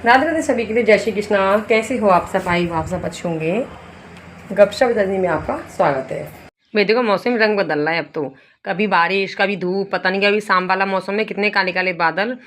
राधे राधे सभी के लिए जय श्री कृष्णा। कैसे हो आप सब? आई हो आप सब अच्छे होंगे। गपशप दर्जनी में आपका स्वागत है। भाई देखो मौसम रंग बदल रहा है अब तो, कभी बारिश कभी धूप, पता नहीं कभी शाम वाला मौसम में कितने काले काले बादल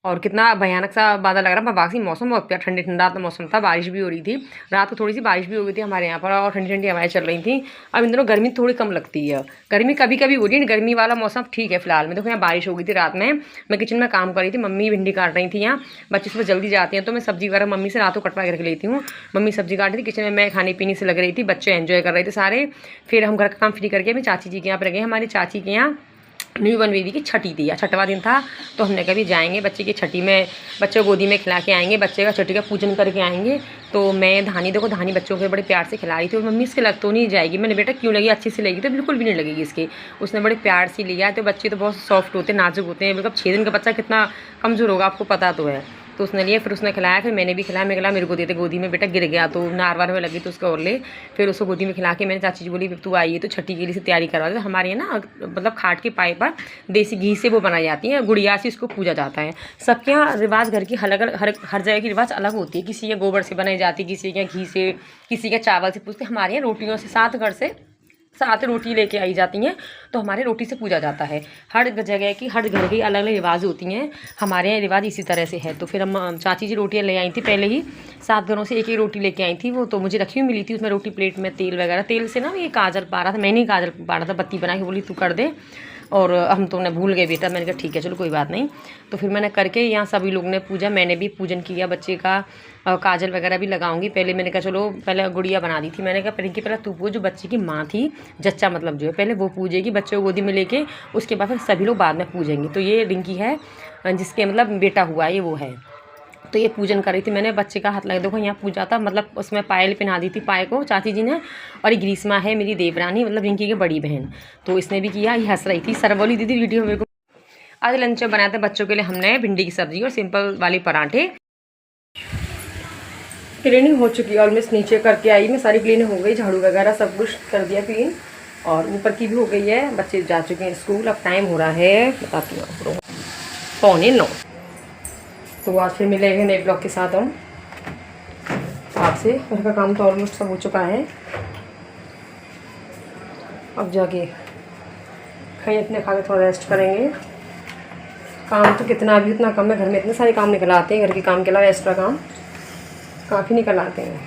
और कितना भयानक सा बादल लग रहा है। बाकी मौसम बहुत प्यारा ठंडी ठंडा तो मौसम था, बारिश भी हो रही थी रात को, थोड़ी सी बारिश भी हो गई थी हमारे यहाँ पर और ठंडी ठंडी हवाएं चल रही थी। अब इन दिनों गर्मी थोड़ी कम लगती है, गर्मी कभी कभी हो रही है, गर्मी वाला मौसम ठीक है फिलहाल में। देखो यहाँ बारिश हो गई थी रात में, मैं किचन में काम कर रही थी, मम्मी भिंडी काट रही थी। यहाँ बच्चे सुबह जल्दी जाते हैं तो मैं सब्जी वगैरह मम्मी से रात को कटवा के रख लेती हूँ। मम्मी सब्जी काट रही थी, किचन में मैं खाने पीने से लग रही थी, बच्चे एंजॉय कर रहे थे सारे। फिर हम घर का काम फ्री करके मैं चाची जी के यहाँ पर गए। हमारी चाची के यहाँ न्यू बॉर्न बेबी की छठी थी या छठवां दिन था, तो हमने कभी जाएंगे बच्चे की छठी में, बच्चे गोदी में खिला के आएंगे, बच्चे का छठी का पूजन करके आएंगे। तो मैं धानी, देखो धानी बच्चों को बड़े प्यार से खिला रही थी और मम्मी इसके लग तो नहीं जाएगी। मैंने बेटा क्यों लगी, अच्छी से लगेगी? तो बिल्कुल भी नहीं लगेगी इसकी। उसने बड़े प्यार से लिया। तो बच्चे तो बहुत सॉफ्ट होते हैं, नाजुक होते हैं, बिल्कुल 6 दिन का बच्चा कितना कमज़ोर होगा आपको पता तो है। तो उसने लिया, फिर उसने खिलाया, फिर मैंने भी खिलाया। मैं खिलाया, मेरे को देते गोदी में, बेटा गिर गया तो नार वार में लगी तो उसको और ले। फिर उसको गोदी में खिला के मैंने चाची जी बोली तू आई है तो छठी के लिए से तैयारी करवा दे। तो हमारे यहाँ ना मतलब खाट के पाए पर देसी घी से वो बनाई जाती है, गुड़िया से इसको पूजा जाता है। सबके यहाँ रिवाज घर की अलग अलग, हर जगह की रिवाज अलग होती है। किसी के गोबर से बनाई जाती है, किसी के घी से, किसी के चावल से पूछते। हमारे यहाँ रोटियों से, 7 घर से 7 रोटी लेके आई जाती हैं, तो हमारे रोटी से पूजा जाता है। हर जगह की, हर घर की अलग अलग रिवाज होती हैं। हमारे यहाँ रिवाज इसी तरह से है। तो फिर हम चाची जी रोटियाँ ले आई थी, पहले ही 7 घरों से एक एक रोटी लेके आई थी। वो तो मुझे रखी हुई मिली थी, उसमें रोटी प्लेट में तेल वगैरह, तेल से ना ये काजल पा रहा था, मैंने ही काजल पा रहा था, बत्ती बना के बोली तू कर दे। और हम तो उन्हें भूल गए बेटा, मैंने कहा ठीक है चलो कोई बात नहीं। तो फिर मैंने करके यहाँ सभी लोग ने पूजा, मैंने भी पूजन किया बच्चे का, काजल वगैरह भी लगाऊंगी। पहले मैंने कहा चलो पहले गुड़िया बना दी थी, मैंने कहा रिंकी पहले तू पूज, जो बच्चे की माँ थी जच्चा मतलब जो है पहले वो पूजेगी बच्चे को गोदी में लेके, उसके बाद फिर सभी लोग बाद में पूजेंगे। तो ये रिंकी है जिसके मतलब बेटा हुआ ये वो है। तो ये पूजन कर रही थी, मैंने बच्चे का हाथ लगा, देखो यहाँ पूजा था, मतलब उसमें पायल पहना दी थी पाए को चाची जी ने। और ये ग्रीष्मा है मेरी देवरानी, मतलब रिंकी की बड़ी बहन, तो इसने भी किया। ये हंस रही थी, सर बोली दीदी वीडियो मेरे को। आज लंच में बनाया था बच्चों के लिए हमने भिंडी की सब्जी और सिंपल वाली पराठे। क्लीनिंग हो चुकी है ऑलमोस्ट, नीचे करके आई मैं, सारी क्लीनिंग हो गई, झाड़ू वगैरह सब कुछ कर दिया क्लीन, और ऊपर की भी हो गई है। बच्चे जा चुके हैं स्कूल। अब टाइम हो रहा है बताती हूँ 8:45। तो आज फिर मिलेंगे नए ब्लॉग के साथ हम आपसे। घर का काम तो ऑलमोस्ट सब हो चुका है, अब जाके खाएं अपने, खा के थोड़ा रेस्ट करेंगे। काम तो कितना अभी उतना कम है, घर में इतने सारे काम निकल आते हैं, घर के काम के अलावा एक्स्ट्रा काम काफ़ी निकल आते हैं।